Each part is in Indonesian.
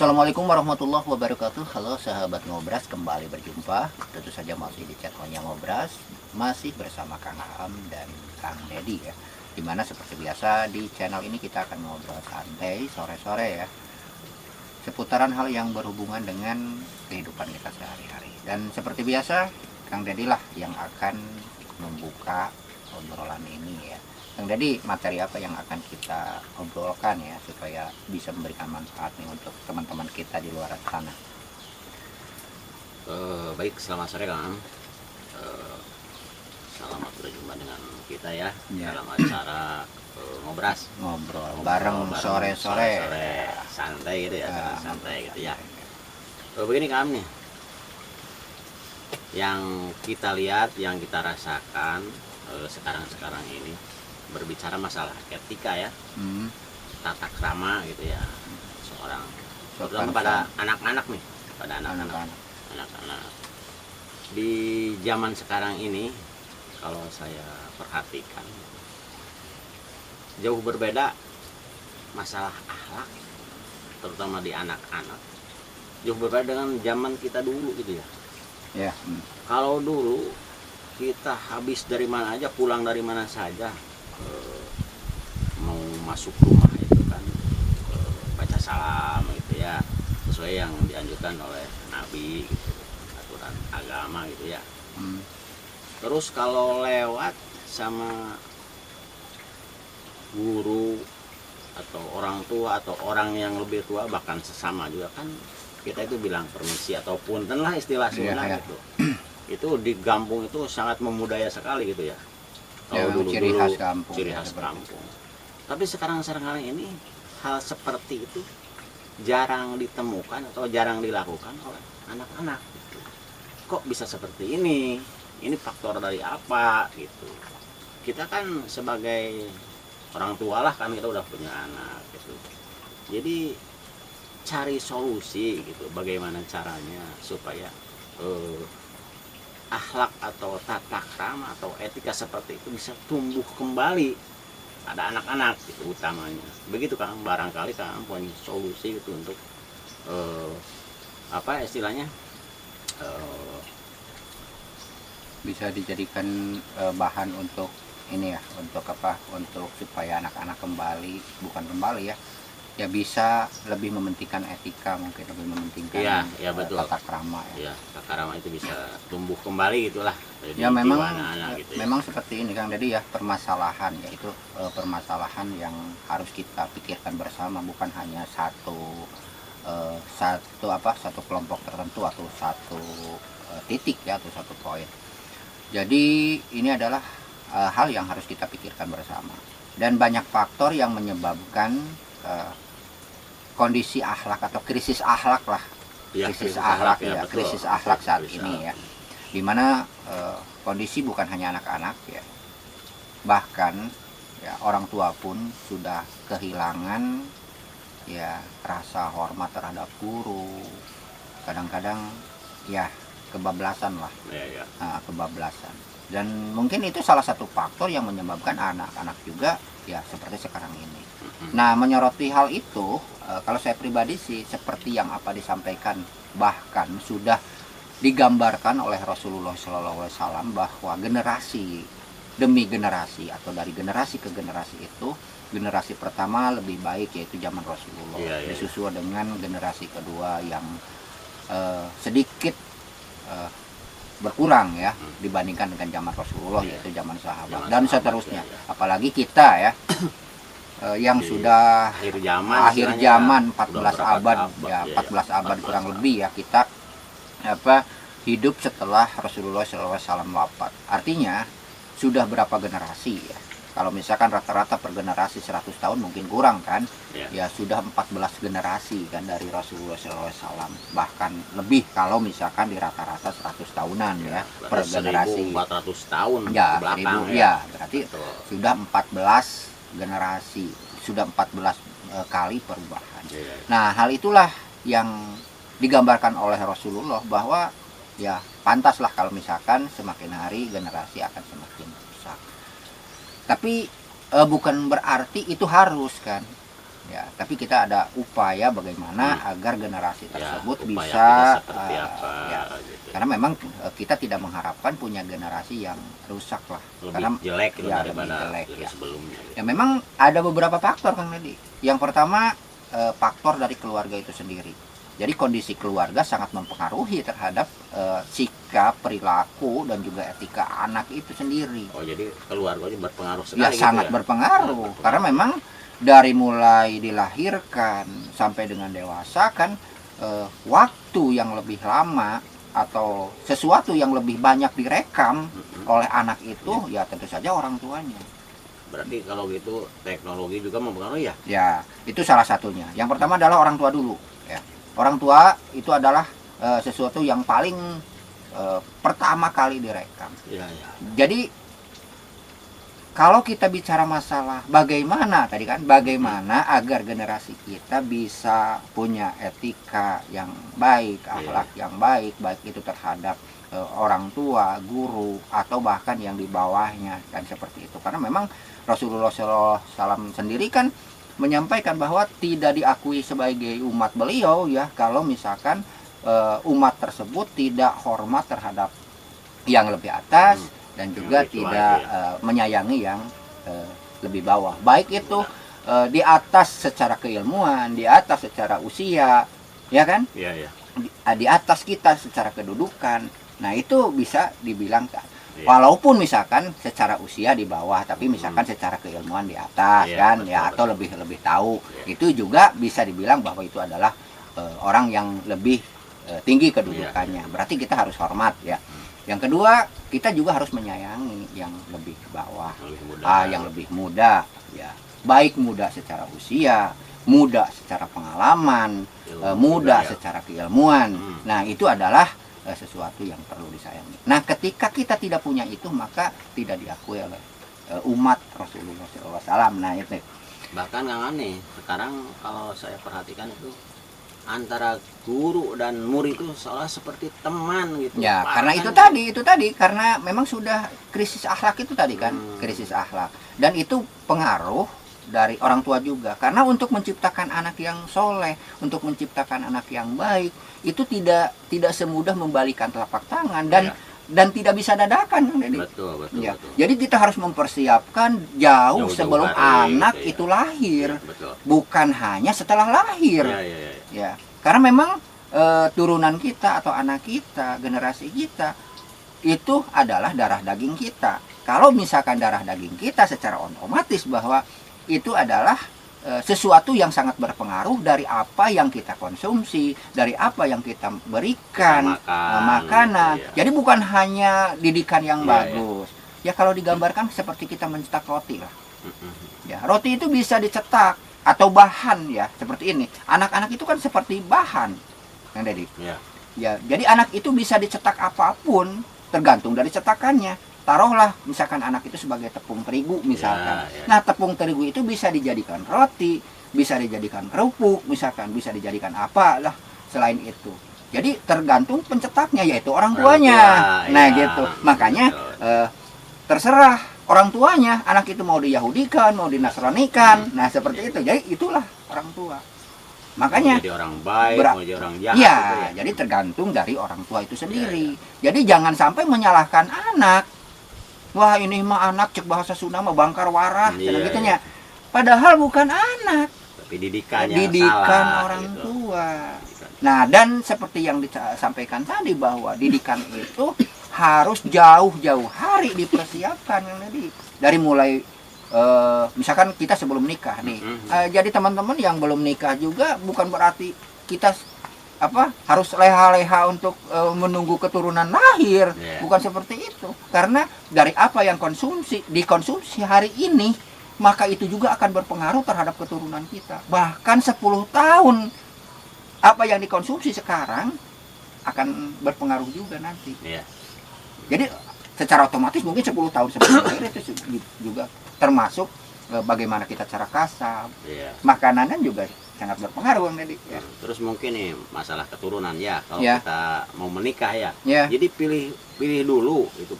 Assalamualaikum warahmatullahi wabarakatuh. Halo sahabat Ngobras, kembali berjumpa. Tentu saja masih di channelnya Ngobras, masih bersama Kang Aam dan Kang Dedi ya. Dimana seperti biasa di channel ini kita akan ngobrol santai sore-sore ya, seputaran hal yang berhubungan dengan kehidupan kita sehari-hari. Dan seperti biasa Kang Dedi lah yang akan membuka obrolan ini ya. Kang Dedi, materi apa yang akan kita obrolkan ya supaya bisa memberikan manfaat nih untuk teman-teman kita di luar sana? Baik, selamat sore Kang. Selamat berjumpa dengan kita ya, dalam acara ngobras, Ngobrol bareng sore-sore santai gitu ya, santai gitu ya. Begini Kang nih, yang kita lihat, yang kita rasakan sekarang ini, berbicara masalah etika ya, tata krama gitu ya, seorang terutama pada anak-anak nih, pada anak-anak di zaman sekarang ini, kalau saya perhatikan jauh berbeda masalah akhlak, terutama di anak-anak, jauh berbeda dengan zaman kita dulu gitu ya. Ya. Kalau dulu kita habis dari mana aja, pulang dari mana saja, mau masuk rumah itu kan baca salam gitu ya, sesuai yang dianjurkan oleh Nabi gitu, aturan agama gitu ya. Terus kalau lewat sama guru atau orang tua atau orang yang lebih tua, bahkan sesama juga kan, kita itu bilang permisi atau punten lah istilah Sunda gitu. Itu di kampung itu sangat memudaya sekali gitu ya. Kalau dulu ciri khas kampung. Ciri khas kampung. Tapi sekarang ini hal seperti itu jarang ditemukan atau jarang dilakukan oleh anak-anak. Gitu. Kok bisa seperti ini? Ini faktor dari apa gitu? Kita kan sebagai orang tua lah kan, kita udah punya anak gitu. Jadi cari solusi gitu. Bagaimana caranya supaya akhlak atau tata krama atau etika seperti itu bisa tumbuh kembali pada anak-anak itu utamanya. Begitu Kang, barangkali Kang punya solusi itu untuk apa istilahnya, Bisa dijadikan bahan untuk ini ya, untuk apa? Untuk supaya anak-anak bukan kembali ya. Ya bisa lebih mementingkan etika, mungkin lebih mementingkan betul. tata krama ya. Ya, tata krama itu bisa tumbuh kembali gitulah. Ya memang gitu ya. memang seperti ini Kang Dedi ya, permasalahan yaitu permasalahan yang harus kita pikirkan bersama, bukan hanya satu kelompok tertentu atau satu titik ya, atau satu poin. Jadi ini adalah hal yang harus kita pikirkan bersama, dan banyak faktor yang menyebabkan kondisi akhlak atau krisis akhlak lah, krisis akhlak saat ini ya, dimana kondisi bukan hanya anak-anak ya, bahkan ya orang tua pun sudah kehilangan ya rasa hormat terhadap guru, kadang-kadang ya kebablasan lah, kebablasan. Dan mungkin itu salah satu faktor yang menyebabkan anak-anak juga ya seperti sekarang ini. Nah, menyoroti hal itu, kalau saya pribadi sih seperti yang apa disampaikan, bahkan sudah digambarkan oleh Rasulullah SAW bahwa generasi demi generasi atau dari generasi ke generasi itu, generasi pertama lebih baik yaitu zaman Rasulullah, disusul dengan generasi kedua yang sedikit berkurang ya dibandingkan dengan zaman Rasulullah, yaitu zaman sahabat dan seterusnya. Apalagi kita ya yang sudah akhir zaman 14 abad ya, 14 abad kurang lebih ya, kita hidup setelah Rasulullah SAW wafat. Artinya sudah berapa generasi ya? Kalau misalkan rata-rata per generasi 100 tahun mungkin kurang kan, ya sudah 14 generasi kan dari Rasulullah SAW, bahkan lebih kalau misalkan di rata-rata 100 tahunan ya per generasi. 1400 tahun ya, belakang berarti sudah 14 generasi, sudah 14 kali perubahan. Nah, hal itulah yang digambarkan oleh Rasulullah bahwa ya pantaslah kalau misalkan semakin hari generasi akan semakin rusak. Tapi bukan berarti itu harus kan. Ya, tapi kita ada upaya bagaimana agar generasi tersebut upaya bisa kita seperti apa ya, gitu. karena memang kita tidak mengharapkan punya generasi yang rusak lah, Lebih karena jelek gitu ya, daripada lebih jelek, dari ya. sebelumnya gitu. Ya memang ada beberapa faktor Kang Nedi. Yang pertama faktor dari keluarga itu sendiri. Jadi kondisi keluarga sangat mempengaruhi terhadap sikap, perilaku dan juga etika anak itu sendiri. Oh, jadi keluarganya berpengaruh Ya sekali gitu sangat ya? berpengaruh karena memang dari mulai dilahirkan sampai dengan dewasa kan waktu yang lebih lama atau sesuatu yang lebih banyak direkam oleh anak itu ya tentu saja orang tuanya. Berarti kalau gitu teknologi juga mempengaruhi ya? Ya, itu salah satunya. Yang pertama adalah orang tua dulu ya. Orang tua itu adalah sesuatu yang paling pertama kali direkam. Iya, iya. Jadi kalau kita bicara masalah bagaimana tadi kan, bagaimana agar generasi kita bisa punya etika yang baik, akhlak yang baik, baik itu terhadap orang tua, guru, atau bahkan yang di bawahnya kan seperti itu. Karena memang Rasulullah SAW sendiri kan menyampaikan bahwa tidak diakui sebagai umat beliau ya kalau misalkan umat tersebut tidak hormat terhadap yang lebih atas dan juga tidak menyayangi yang lebih bawah, baik itu di atas secara keilmuan, di atas secara usia, ya kan? Iya, iya. Di atas kita secara kedudukan. Nah itu bisa dibilang walaupun misalkan secara usia di bawah, tapi misalkan secara keilmuan di atas kan, betul, ya atau lebih tahu, itu juga bisa dibilang bahwa itu adalah orang yang lebih tinggi kedudukannya. Berarti kita harus hormat ya. Yang kedua, kita juga harus menyayangi yang lebih ke bawah, yang lebih muda, ya. Baik muda secara usia, muda secara pengalaman, muda secara keilmuan. Nah, itu adalah sesuatu yang perlu disayangi. Nah, ketika kita tidak punya itu, maka tidak diakui oleh umat Rasulullah SAW. Nah, itu. Bahkan Kang Ani, sekarang kalau saya perhatikan itu antara guru dan murid itu seolah seperti teman gitu. Ya, karena itu tadi karena memang sudah krisis akhlak itu tadi kan, krisis akhlak. Dan itu pengaruh dari orang tua juga. Karena untuk menciptakan anak yang soleh, untuk menciptakan anak yang baik, itu tidak semudah membalikan telapak tangan dan tidak bisa dadakan. Betul. Jadi kita harus mempersiapkan jauh sebelum anak itu lahir, bukan hanya setelah lahir. Ya, karena memang turunan kita atau anak kita, generasi kita itu adalah darah daging kita. Kalau misalkan darah daging kita secara otomatis bahwa itu adalah sesuatu yang sangat berpengaruh dari apa yang kita konsumsi, dari apa yang kita berikan, makanan. Gitu, ya. Jadi bukan hanya didikan yang bagus. Ya kalau digambarkan seperti kita mencetak roti lah. Ya, roti itu bisa dicetak atau bahan ya seperti ini. Anak-anak itu kan seperti bahan, yang Dedi. Ya, jadi anak itu bisa dicetak apapun tergantung dari cetakannya. Taruhlah misalkan anak itu sebagai tepung terigu misalkan. Nah, tepung terigu itu bisa dijadikan roti, bisa dijadikan kerupuk, misalkan bisa dijadikan apalah selain itu. Jadi tergantung pencetaknya yaitu orang tuanya. Nah, gitu. Makanya terserah orang tuanya, anak itu mau diyahudikan, mau dinasranikan. Nah, seperti itu. Jadi itulah orang tua. Makanya mau jadi orang baik, mau jadi orang jahat. Ya, jadi tergantung dari orang tua itu sendiri. Jadi jangan sampai menyalahkan anak. Wah, ini mah anak cek bahasa Sunda mah bangkar warah, gitunya. Padahal bukan anak. Tapi didikan salah, orang gitu. Tua. Nah, dan seperti yang disampaikan tadi bahwa didikan itu harus jauh-jauh hari dipersiapkan yang tadi. Dari mulai misalkan kita sebelum nikah nih. Jadi teman-teman yang belum nikah juga bukan berarti kita harus leha-leha untuk menunggu keturunan lahir, bukan seperti itu. Karena dari apa yang dikonsumsi hari ini, maka itu juga akan berpengaruh terhadap keturunan kita. Bahkan 10 tahun apa yang dikonsumsi sekarang akan berpengaruh juga nanti. Jadi secara otomatis mungkin 10 tahun sebelum lahir itu juga termasuk bagaimana kita cara kasar, makanan juga sangat berpengaruh Dedi. Terus mungkin nih masalah keturunan kalau kita mau menikah jadi pilih dulu itu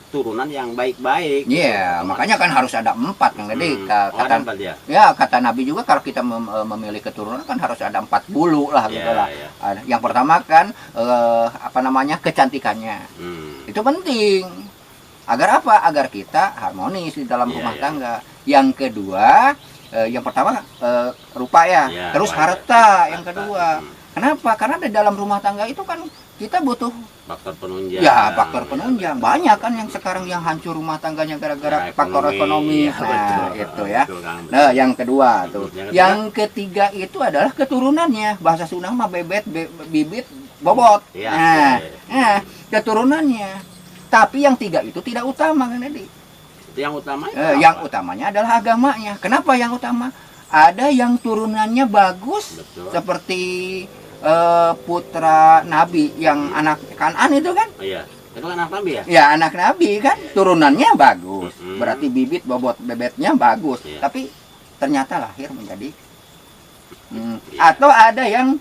turunan yang baik-baik. Iya, makanya kan harus ada 4 kan. Jadi kata ya. ya kata Nabi juga kalau kita memilih keturunan kan harus ada 4 bulu lah gitu lah. Yang pertama kan kecantikannya. Itu penting. Agar apa? Agar kita harmonis di dalam rumah tangga. Yang kedua, yang pertama rupa ya. Terus harta yang kedua. Kenapa? Karena di dalam rumah tangga itu kan kita butuh faktor penunjang. Ya, faktor penunjang. Banyak kan yang sekarang yang hancur rumah tangganya gara-gara faktor ekonomi. Nah, itu ya. Nah, yang kedua tuh. Yang ketiga itu adalah keturunannya. Bahasa Sunda mah bebet, bibit, bobot. Nah, keturunannya. Tapi yang 3 itu tidak utama kan tadi. Yang utama yang utamanya adalah agamanya. Kenapa yang utama? Ada yang turunannya bagus. Betul. Seperti putra Nabi yang anak Kanan itu kan? Iya, itu anak Nabi ya? Ya, anak Nabi kan, turunannya bagus. Berarti bibit bobot bebetnya bagus. Tapi ternyata lahir menjadi atau ada yang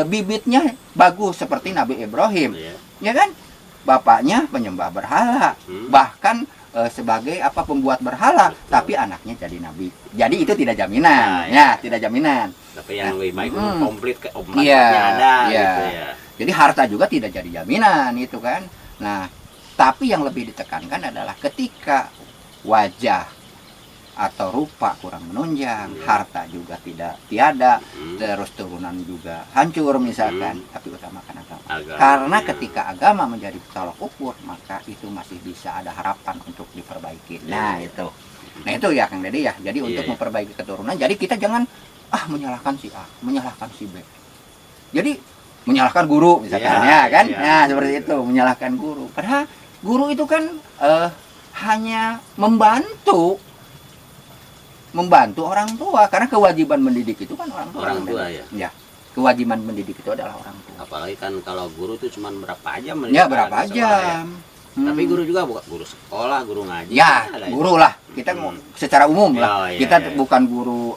bibitnya bagus seperti Nabi Ibrahim. Ya kan? Bapaknya penyembah berhala. Bahkan sebagai pembuat berhala, tapi anaknya jadi nabi. Jadi itu tidak jaminan. Tidak jaminan. Tapi yang lebih baik komplit ada gitu ya. Jadi harta juga tidak jadi jaminan itu kan. Nah, tapi yang lebih ditekankan adalah ketika wajah atau rupa kurang menunjang, harta juga tiada, terus turunan juga hancur misalkan, tapi utamakan agama. Karena ketika agama menjadi tolak ukur, maka itu masih bisa ada harapan untuk diperbaiki. Nah, itu ya Kang Dede ya. Jadi untuk memperbaiki keturunan, jadi kita jangan menyalahkan si A, menyalahkan si B. Jadi menyalahkan guru misalkan kan. Nah, seperti itu, menyalahkan guru. Padahal guru itu kan hanya membantu orang tua, karena kewajiban mendidik itu kan orang tua ya. Kewajiban mendidik itu adalah orang tua. Apalagi kan kalau guru itu cuma berapa jam berapa jam. Tapi guru juga bukan guru sekolah, guru ngaji. Ya, guru lah. Kita secara umum lah. Kita bukan guru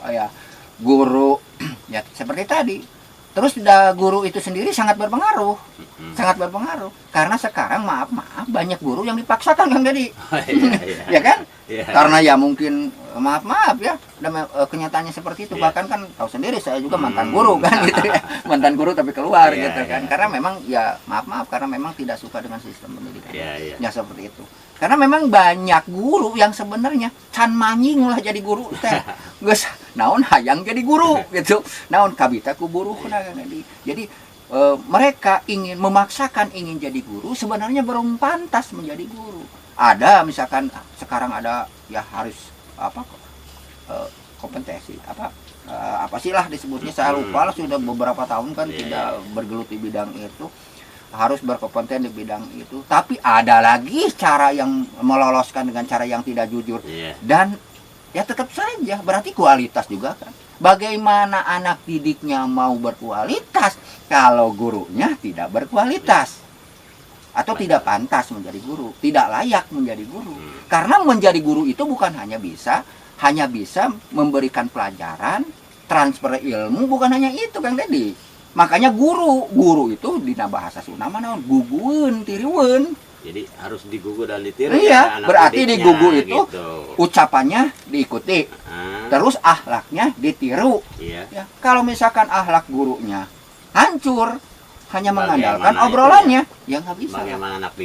guru ya seperti tadi. Terus guru itu sendiri sangat berpengaruh. Sangat berpengaruh. Karena sekarang maaf banyak guru yang dipaksakan kan tadi. Ya kan? Karena ya mungkin maaf ya, kenyataannya seperti itu. Bahkan kan tahu sendiri, saya juga mantan guru kan gitu ya. Mantan guru tapi keluar gitu kan. Karena memang ya maaf karena memang tidak suka dengan sistem pendidikan. Ya seperti itu. Karena memang banyak guru yang sebenarnya can manying lah jadi guru teh. Geus naon hayang jadi guru gitu. Naon kabita ku buruh jadi mereka memaksakan ingin jadi guru, sebenarnya belum pantas menjadi guru. Ada misalkan sekarang ada ya harus kompetensi apa sih lah disebutnya, saya lupa lah, sudah beberapa tahun kan tidak bergelut di bidang itu, harus berkompeten di bidang itu. Tapi ada lagi cara yang meloloskan dengan cara yang tidak jujur, dan ya tetap saja berarti kualitas juga kan. Bagaimana anak didiknya mau berkualitas kalau gurunya tidak berkualitas atau tidak pantas menjadi guru, tidak layak menjadi guru? Karena menjadi guru itu bukan hanya bisa memberikan pelajaran, transfer ilmu, bukan hanya itu Kang Dedi. Makanya guru itu dina bahasa Sunda mah gugueun tiriweun. Jadi harus digugu dan ditiru. Iya, berarti digugu itu gitu. Ucapannya diikuti, terus akhlaknya ditiru. Ya, kalau misalkan akhlak gurunya hancur, hanya mengandalkan obrolannya, ya nggak bisa.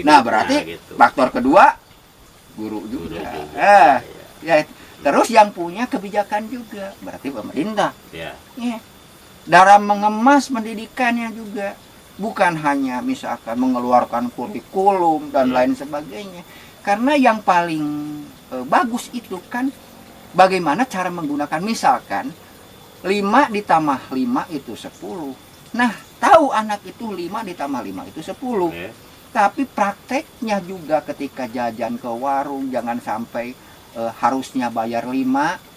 Nah, berarti gitu. Faktor kedua guru juga. Ya, terus yang punya kebijakan juga, berarti pemerintah. Ya. Dalam mengemas pendidikannya juga. Bukan hanya misalkan mengeluarkan kurikulum dan lain sebagainya. Karena yang paling bagus itu kan bagaimana cara menggunakan, misalkan 5 ditambah 5 itu 10. Nah, tahu anak itu 5 ditambah 5 itu 10. Tapi prakteknya juga ketika jajan ke warung, jangan sampai harusnya bayar 5,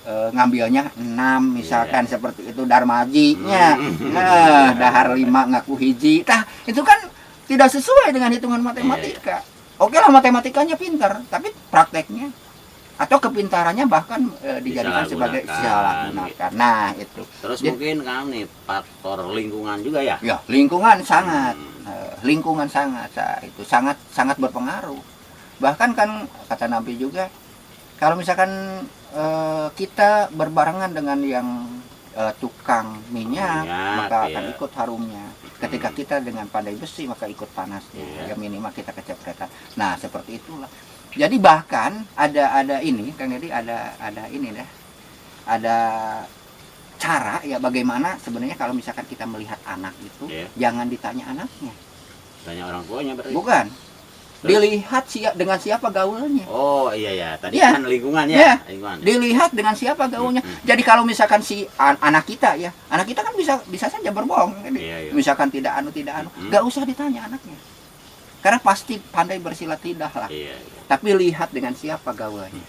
ngambilnya 6 misalkan, seperti itu darmajinya. Nah, dahar 5 ngaku hiji. Tah, itu kan tidak sesuai dengan hitungan matematika. Oke lah, matematikanya pintar, tapi prakteknya atau kepintarannya bahkan dijadikan sebagai salah gunakan. Nah, itu. Terus mungkin kan nih faktor lingkungan juga ya? Ya, lingkungan sangat itu sangat berpengaruh. Bahkan kan kata Nabi juga, kalau misalkan kita berbarengan dengan yang tukang minyak, maka akan ikut harumnya. Ketika kita dengan pandai besi, maka ikut panasnya. Ya minimal kita kecepretan. Nah seperti itulah. Jadi bahkan ada ini, Kang Deddy, ada ini deh, ada cara ya bagaimana sebenarnya kalau misalkan kita melihat anak itu, jangan ditanya anaknya, tanya orang tuanya berarti. Bukan. Dilihat dengan siapa gaulnya. Oh iya ya, tadi kan lingkungannya. Lingkungan. Dilihat dengan siapa gaulnya. Jadi kalau misalkan si anak kita ya, anak kita kan bisa saja berbohong. Misalkan tidak anu, nggak usah ditanya anaknya. Karena pasti pandai bersilat lidah lah. Tapi lihat dengan siapa gaulnya.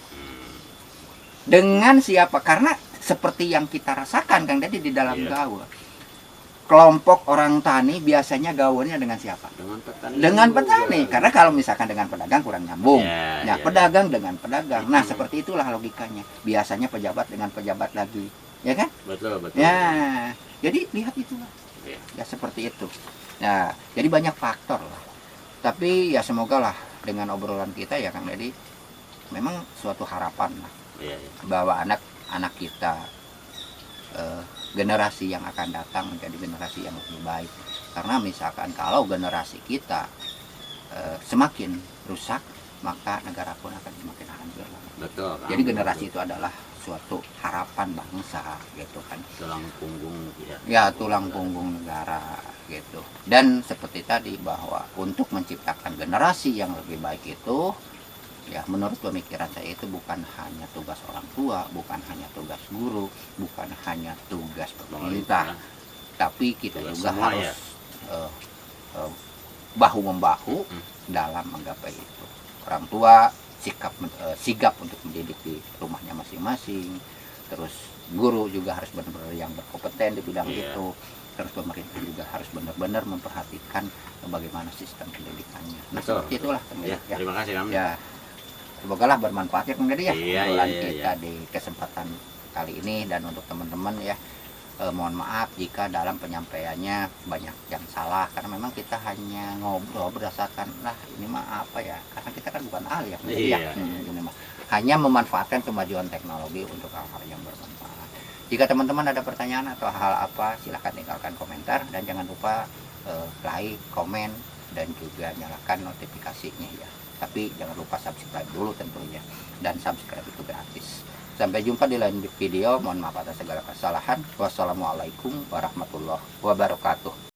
Dengan siapa, karena seperti yang kita rasakan Kang Deddy di dalam gaul. Kelompok orang tani biasanya gaulnya dengan siapa? Dengan petani. Karena kalau misalkan dengan pedagang kurang nyambung. Pedagang dengan pedagang. Nah, seperti itulah logikanya. Biasanya pejabat dengan pejabat lagi. Ya kan? Betul. Ya. Jadi lihat itulah. Ya seperti itu. Nah, jadi banyak faktor lah. Tapi ya semoga lah dengan obrolan kita ya Kang Deddy, memang suatu harapan lah. Bahwa anak-anak kita, generasi yang akan datang menjadi generasi yang lebih baik. Karena misalkan kalau generasi kita semakin rusak, maka negara pun akan semakin hancur. Betul. Jadi generasi itu adalah suatu harapan bangsa gitu kan. Tulang punggung tulang punggung negara gitu. Dan seperti tadi bahwa untuk menciptakan generasi yang lebih baik itu, ya menurut pemikiran saya itu bukan hanya tugas orang tua, bukan hanya tugas guru, bukan hanya tugas pemerintah, tapi kita juga harus bahu-membahu dalam menggapai itu. Orang tua sigap untuk mendidik di rumahnya masing-masing, terus guru juga harus benar-benar yang berkompeten di bidang itu, terus pemerintah juga harus benar-benar memperhatikan bagaimana sistem pendidikannya. Nah, seperti itulah. Terima kasih kami. Semoga lah bermanfaat ya Kang Deddy ya obrolan kita di kesempatan kali ini. Dan untuk teman-teman ya, mohon maaf jika dalam penyampaiannya banyak yang salah, karena memang kita hanya ngobrol berdasarkan ini mah apa ya, karena kita kan bukan ahli ya, hanya memanfaatkan kemajuan teknologi untuk hal-hal yang bermanfaat. Jika teman-teman ada pertanyaan atau hal apa, silahkan tinggalkan komentar dan jangan lupa like, komen, dan juga nyalakan notifikasinya ya. Tapi jangan lupa subscribe dulu tentunya, dan subscribe itu gratis. Sampai jumpa di lain video. Mohon maaf atas segala kesalahan. Wassalamualaikum warahmatullahi wabarakatuh.